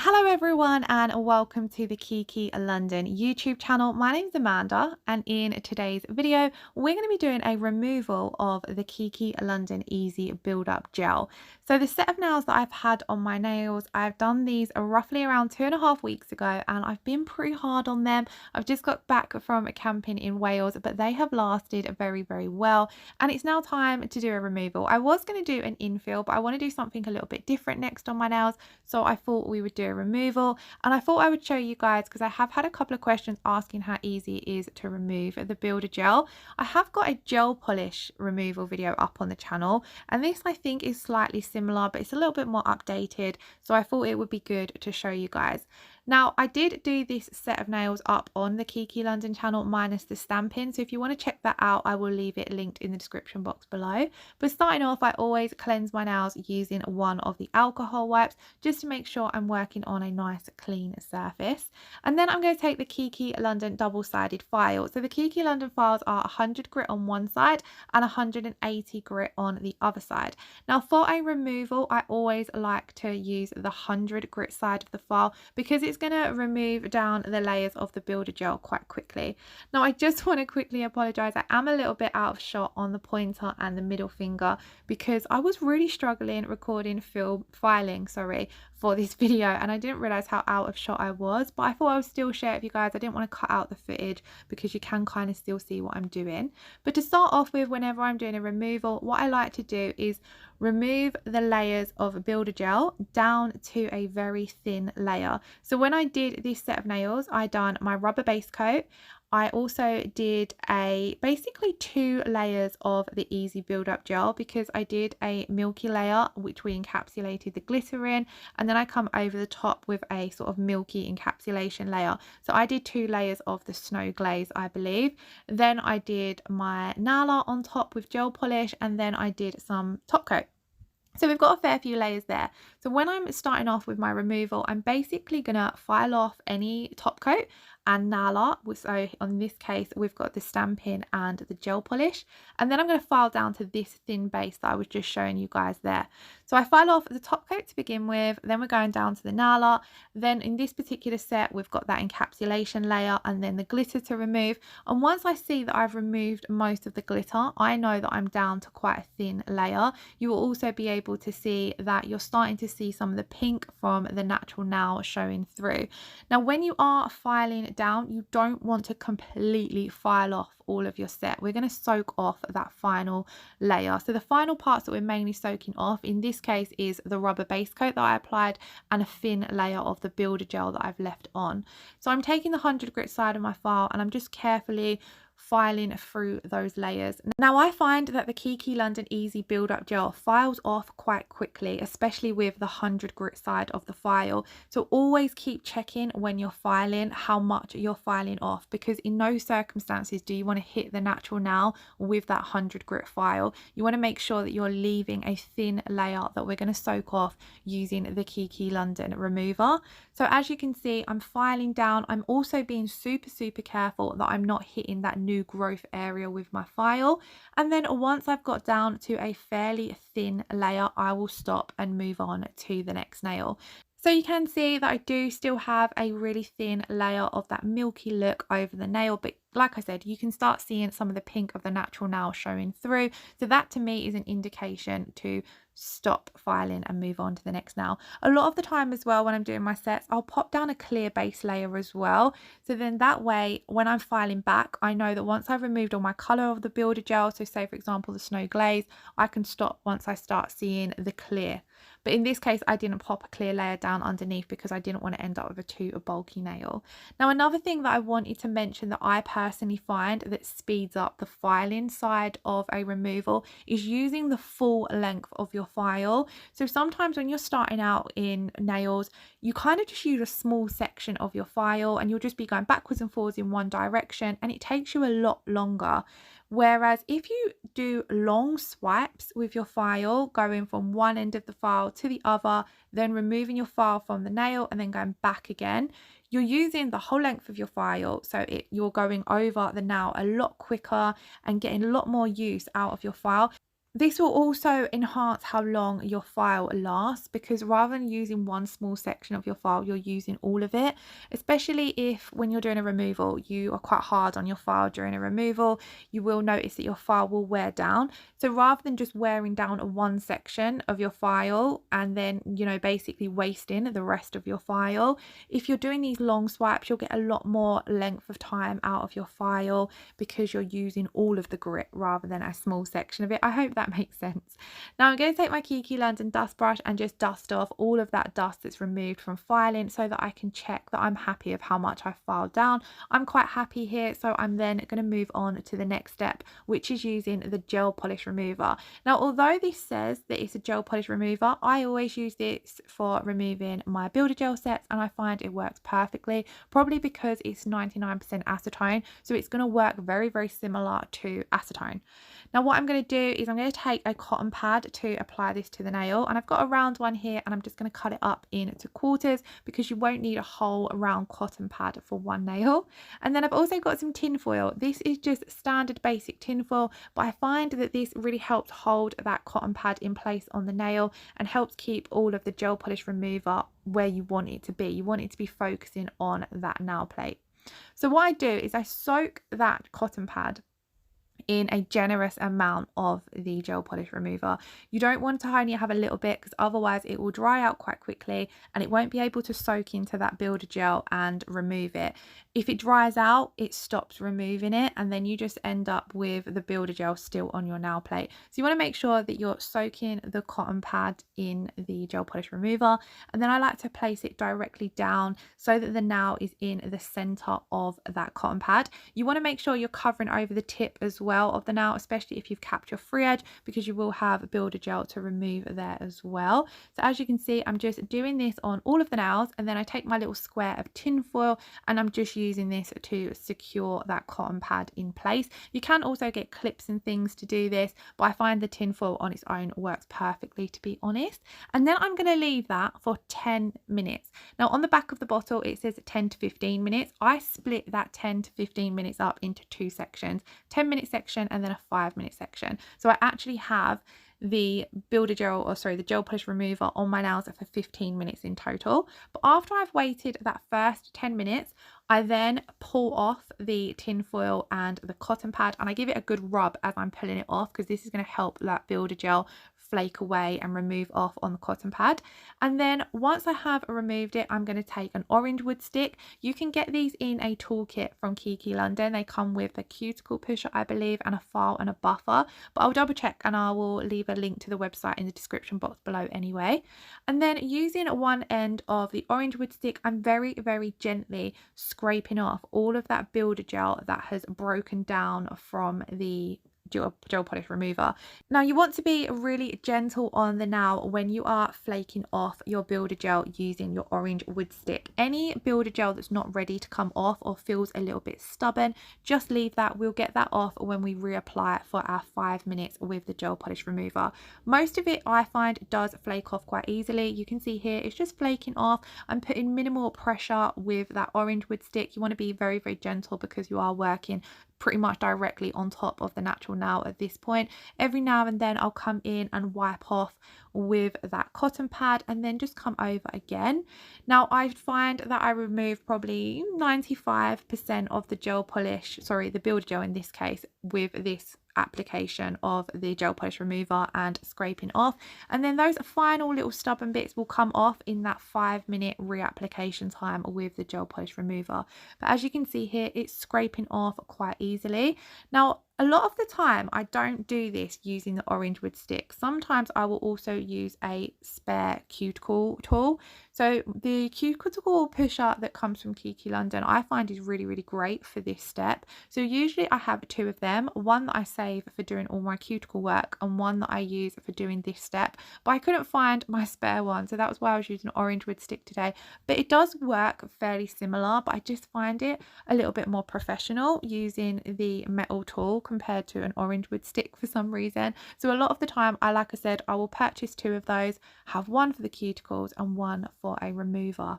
Hello everyone and welcome to the Kiki London YouTube channel. My name's Amanda and in today's video we're going to be doing a removal of the Kiki London Easy Build Up Gel. So the set of nails that I've had on my nails, I've done these roughly around 2.5 weeks ago and I've been pretty hard on them. I've just got back from camping in Wales, but they have lasted very well and it's now time to do a removal. I was going to do an infill, but I want to do something a little bit different next on my nails, so I thought we would do a removal, and I thought I would show you guys because I have had a couple of questions asking how easy it is to remove the builder gel. I have got a gel polish removal video up on the channel, and this I think is slightly similar, but it's a little bit more updated, so I thought it would be good to show you guys. Now, I did do this set of nails up on the Kiki London channel minus the stamping, so if you want to check that out, I will leave it linked in the description box below. But starting off, I always cleanse my nails using one of the alcohol wipes just to make sure I'm working on a nice clean surface. And then I'm going to take the Kiki London double-sided file. So the Kiki London files are 100 grit on one side and 180 grit on the other side. Now, for a removal, I always like to use the 100 grit side of the file because it's going to remove down the layers of the builder gel quite quickly. Now, I just want to quickly apologize. I am a little bit out of shot on the pointer and the middle finger because I was really struggling recording filing for this video, and I didn't realize how out of shot I was, but I thought I would still share it with you guys. I didn't want to cut out the footage because you can kind of still see what I'm doing. But to start off with, whenever I'm doing a removal, what I like to do is remove the layers of builder gel down to a very thin layer. So when I did this set of nails, I done my rubber base coat. I also did basically 2 layers of the Easy Build Up Gel because I did a milky layer which we encapsulated the glitter in, and then I come over the top with a sort of milky encapsulation layer. So I did 2 layers of the snow glaze, I believe. Then I did my nail art on top with gel polish, and then I did some top coat. So we've got a fair few layers there. So when I'm starting off with my removal, I'm basically going to file off any top coat and nail art. So on this case, we've got the stamping and the gel polish. And then I'm going to file down to this thin base that I was just showing you guys there. So I file off the top coat to begin with, then we're going down to the nail art. Then in this particular set, we've got that encapsulation layer and then the glitter to remove. And once I see that I've removed most of the glitter, I know that I'm down to quite a thin layer. You will also be able to see that you're starting to see some of the pink from the natural nail showing through. Now, when you are filing down, you don't want to completely file off all of your set. We're going to soak off that final layer. So the final parts that we're mainly soaking off in this case is the rubber base coat that I applied and a thin layer of the builder gel that I've left on. So I'm taking the 100 grit side of my file and I'm just carefully filing through those layers. Now, I find that the Kiki London Easy Build Up Gel files off quite quickly, especially with the 100 grit side of the file. So always keep checking when you're filing how much you're filing off, because in no circumstances do you want to hit the natural nail with that 100 grit file. You want to make sure that you're leaving a thin layer that we're going to soak off using the Kiki London remover. So as you can see, I'm filing down. I'm also being super careful that I'm not hitting that new growth area with my file. And then once I've got down to a fairly thin layer, I will stop and move on to the next nail. So you can see that I do still have a really thin layer of that milky look over the nail, but like I said, you can start seeing some of the pink of the natural nail showing through. So that to me is an indication to stop filing and move on to the next nail. A lot of the time as well, when I'm doing my sets, I'll pop down a clear base layer as well. So then that way, when I'm filing back, I know that once I've removed all my color of the builder gel, so say for example, the snow glaze, I can stop once I start seeing the clear. But in this case, I didn't pop a clear layer down underneath because I didn't want to end up with a too bulky nail. Now, another thing that I wanted to mention that I personally find that speeds up the filing side of a removal is using the full length of your file. So sometimes when you're starting out in nails, you kind of just use a small section of your file and you'll just be going backwards and forwards in one direction, and it takes you a lot longer. Whereas if you do long swipes with your file, going from one end of the file to the other, then removing your file from the nail and then going back again, you're using the whole length of your file, so you're going over the nail a lot quicker and getting a lot more use out of your file. This will also enhance how long your file lasts, because rather than using one small section of your file, you're using all of it, especially if when you're doing a removal, you are quite hard on your file during a removal. You will notice that your file will wear down. So rather than just wearing down one section of your file and then, basically wasting the rest of your file, if you're doing these long swipes, you'll get a lot more length of time out of your file because you're using all of the grit rather than a small section of it. I hope that makes sense. Now I'm going to take my Kiki London dust brush and just dust off all of that dust that's removed from filing so that I can check that I'm happy of how much I've filed down. I'm quite happy here, so I'm then going to move on to the next step, which is using the gel polish remover. Now, although this says that it's a gel polish remover, I always use this for removing my builder gel sets, and I find it works perfectly, probably because it's 99% acetone, so it's going to work very, very similar to acetone. Now what I'm going to do is I'm going to take a cotton pad to apply this to the nail, and I've got a round one here, and I'm just going to cut it up into quarters because you won't need a whole round cotton pad for one nail. And then I've also got some tin foil. This is just standard basic tin foil, but I find that this really helps hold that cotton pad in place on the nail and helps keep all of the gel polish remover where you want it to be. You want it to be focusing on that nail plate. So what I do is I soak that cotton pad in a generous amount of the gel polish remover. You don't want to only have a little bit, because otherwise it will dry out quite quickly and it won't be able to soak into that builder gel and remove it. If it dries out, it stops removing it, and then you just end up with the builder gel still on your nail plate. So you want to make sure that you're soaking the cotton pad in the gel polish remover, and then I like to place it directly down so that the nail is in the center of that cotton pad. You want to make sure you're covering over the tip as well of the nail, especially if you've capped your free edge, because you will have builder gel to remove there as well. So as you can see, I'm just doing this on all of the nails, and then I take my little square of tin foil and I'm just using this to secure that cotton pad in place. You can also get clips and things to do this, but I find the tin foil on its own works perfectly, to be honest. And then I'm going to leave that for 10 minutes. Now on the back of the bottle it says 10 to 15 minutes. I split that 10 to 15 minutes up into two sections, 10-minute section and then a 5-minute section. So I actually have the builder gel, or sorry, the gel polish remover on my nails for 15 minutes in total. But after I've waited that first 10 minutes, I then pull off the tin foil and the cotton pad, and I give it a good rub as I'm pulling it off, because this is going to help that builder gel flake away and remove off on the cotton pad. And then once I have removed it, I'm going to take an orange wood stick. You can get these in a toolkit from Kiki London. They come with a cuticle pusher, I believe, and a file and a buffer, but I'll double check and I will leave a link to the website in the description box below anyway. And then using one end of the orange wood stick, I'm very, very gently scraping off all of that builder gel that has broken down from the gel polish remover. Now you want to be really gentle on the nail when you are flaking off your builder gel using your orange wood stick. Any builder gel that's not ready to come off or feels a little bit stubborn, just leave that. We'll get that off when we reapply it for our 5 minutes with the gel polish remover. Most of it I find does flake off quite easily. You can see here it's just flaking off. I'm putting minimal pressure with that orange wood stick. You want to be very, very gentle because you are working pretty much directly on top of the natural nail at this point. Every now and then I'll come in and wipe off with that cotton pad and then just come over again. Now I find that I remove probably 95% of the gel polish, sorry, the builder gel in this case, with this application of the gel polish remover and scraping off, and then those final little stubborn bits will come off in that 5-minute reapplication time with the gel polish remover. But as you can see here, it's scraping off quite easily. Now a lot of the time I don't do this using the orange wood stick. Sometimes I will also use a spare cuticle tool. So the Cuticle Pusher that comes from Kiki London I find is really, really great for this step. So usually I have 2 of them, one that I save for doing all my cuticle work and one that I use for doing this step, but I couldn't find my spare one, so that was why I was using an orange wood stick today. But it does work fairly similar, but I just find it a little bit more professional using the metal tool compared to an orange wood stick for some reason. So a lot of the time like I said, I will purchase 2 of those, have one for the cuticles and one for a remover.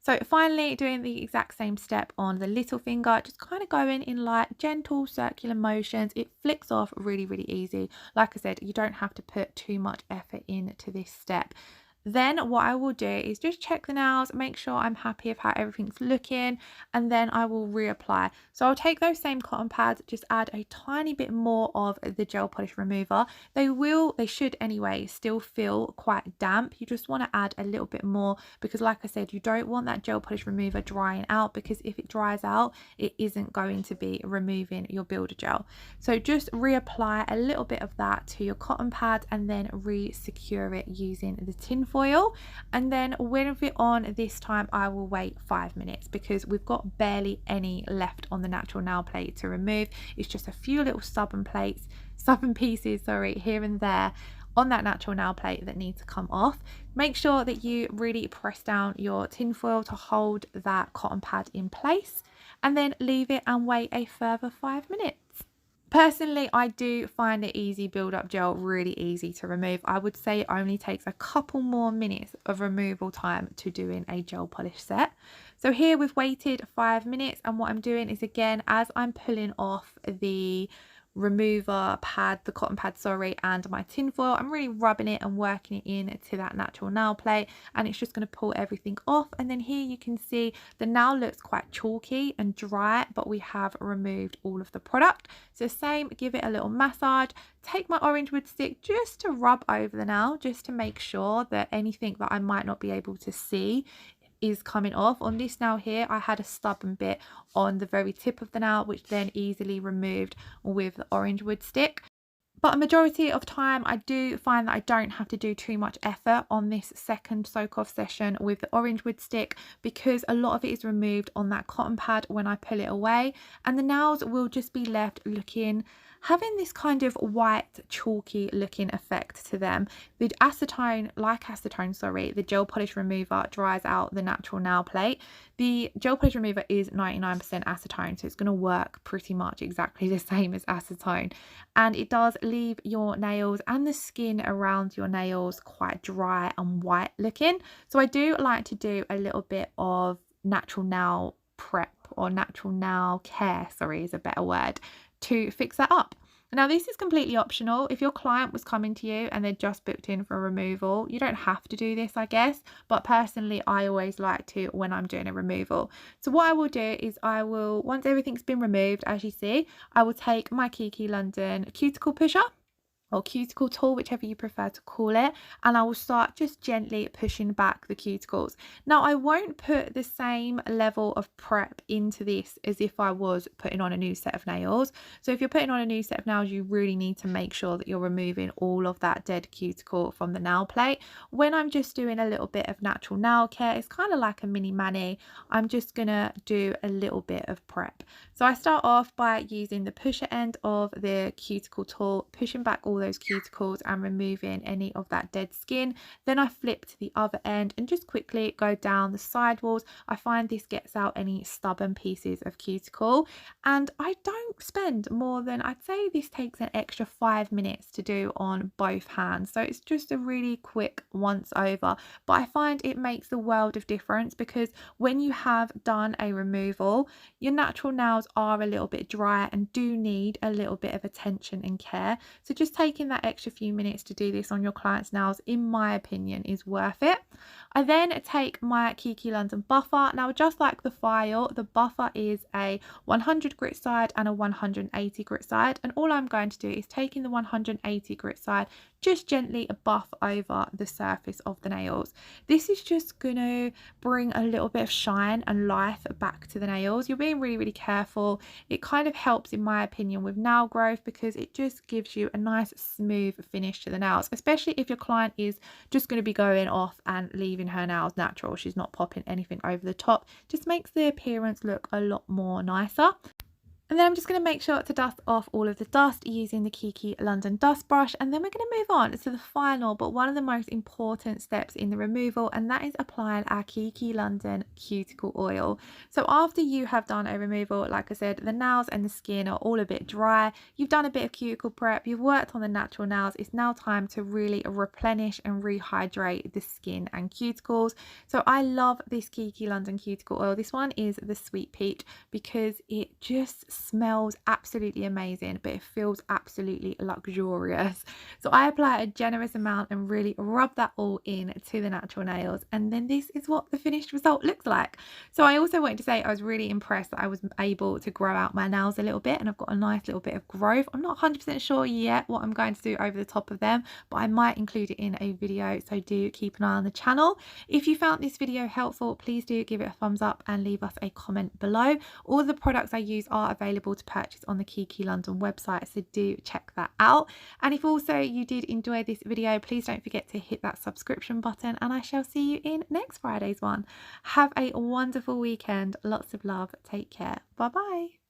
So finally, doing the exact same step on the little finger, just kind of going in like gentle circular motions. It flicks off really, really easy. Like I said, you don't have to put too much effort into this step. Then what I will do is just check the nails, make sure I'm happy with how everything's looking, and then I will reapply. So I'll take those same cotton pads, just add a tiny bit more of the gel polish remover. They should anyway, still feel quite damp. You just want to add a little bit more because like I said, you don't want that gel polish remover drying out, because if it dries out, it isn't going to be removing your builder gel. So just reapply a little bit of that to your cotton pad and then re-secure it using the tin foil. And then with it on this time, I will wait 5 minutes because we've got barely any left on the natural nail plate to remove. It's just a few little stubborn pieces, here and there on that natural nail plate that need to come off. Make sure that you really press down your tin foil to hold that cotton pad in place, and then leave it and wait a further 5 minutes. Personally, I do find the Easy Build Up Gel really easy to remove. I would say it only takes a couple more minutes of removal time to doing a gel polish set. So here we've waited 5 minutes, and what I'm doing is, again, as I'm pulling off the remover pad, the cotton pad, and my tin foil, I'm really rubbing it and working it in to that natural nail plate, and it's just going to pull everything off. And then here you can see the nail looks quite chalky and dry, but we have removed all of the product. So same, give it a little massage, take my orange wood stick just to rub over the nail, just to make sure that anything that I might not be able to see is coming off. On this nail here, I had a stubborn bit on the very tip of the nail, which then easily removed with the orange wood stick. But a majority of time, I do find that I don't have to do too much effort on this second soak off session with the orange wood stick, because a lot of it is removed on that cotton pad when I pull it away, and the nails will just be left having this kind of white chalky looking effect to them. The acetone, the gel polish remover dries out the natural nail plate. The gel polish remover is 99% acetone, so it's going to work pretty much exactly the same as acetone, and it does leave your nails and the skin around your nails quite dry and white looking. So I do like to do a little bit of natural nail prep, or natural nail care, is a better word, to fix that up. Now this is completely optional. If your client was coming to you and they're just booked in for a removal, you don't have to do this, I guess, but personally I always like to when I'm doing a removal. So what I will do is once everything's been removed, as you see, I will take my Kiki London Cuticle Pusher, or cuticle tool, whichever you prefer to call it, and I will start just gently pushing back the cuticles. Now I won't put the same level of prep into this as if I was putting on a new set of nails. So if you're putting on a new set of nails, you really need to make sure that you're removing all of that dead cuticle from the nail plate. When I'm just doing a little bit of natural nail care, it's kind of like a mini mani, I'm just gonna do a little bit of prep. So I start off by using the pusher end of the cuticle tool, pushing back all those cuticles and removing any of that dead skin. Then I flip to the other end and just quickly go down the side walls. I find this gets out any stubborn pieces of cuticle, and I don't spend more than, I'd say this takes an extra 5 minutes to do on both hands. So it's just a really quick once over, but I find it makes a world of difference, because when you have done a removal, your natural nails are a little bit dry and do need a little bit of attention and care. So just taking that extra few minutes to do this on your client's nails, in my opinion, is worth it. I then take my Kiki London buffer. Now, just like the file, the buffer is a 100 grit side and a 180 grit side, and all I'm going to do is taking the 180 grit side, just gently buff over the surface of the nails. This is just going to bring a little bit of shine and life back to the nails. You're being really, really careful. It kind of helps, in my opinion, with nail growth, because it just gives you a nice smooth finish to the nails, especially if your client is just going to be going off and leaving her nails natural. She's not popping anything over the top. Just makes the appearance look a lot more nicer. And then I'm just going to make sure to dust off all of the dust using the Kiki London dust brush. And then we're going to move on to the final, but one of the most important steps in the removal, and that is applying our Kiki London cuticle oil. So after you have done a removal, like I said, the nails and the skin are all a bit dry. You've done a bit of cuticle prep, you've worked on the natural nails. It's now time to really replenish and rehydrate the skin and cuticles. So I love this Kiki London cuticle oil. This one is the Sweet Peach because it just smells absolutely amazing, but it feels absolutely luxurious. So I apply a generous amount and really rub that all in to the natural nails, and then this is what the finished result looks like. So I also wanted to say I was really impressed that I was able to grow out my nails a little bit, and I've got a nice little bit of growth. I'm not 100% sure yet what I'm going to do over the top of them, but I might include it in a video, so do keep an eye on the channel. If you found this video helpful, please do give it a thumbs up and leave us a comment below. All the products I use are available to purchase on the Kiki London website, so do check that out. And if also you did enjoy this video, please don't forget to hit that subscription button, and I shall see you in next Friday's one. Have a wonderful weekend. Lots of love. Take care. Bye bye.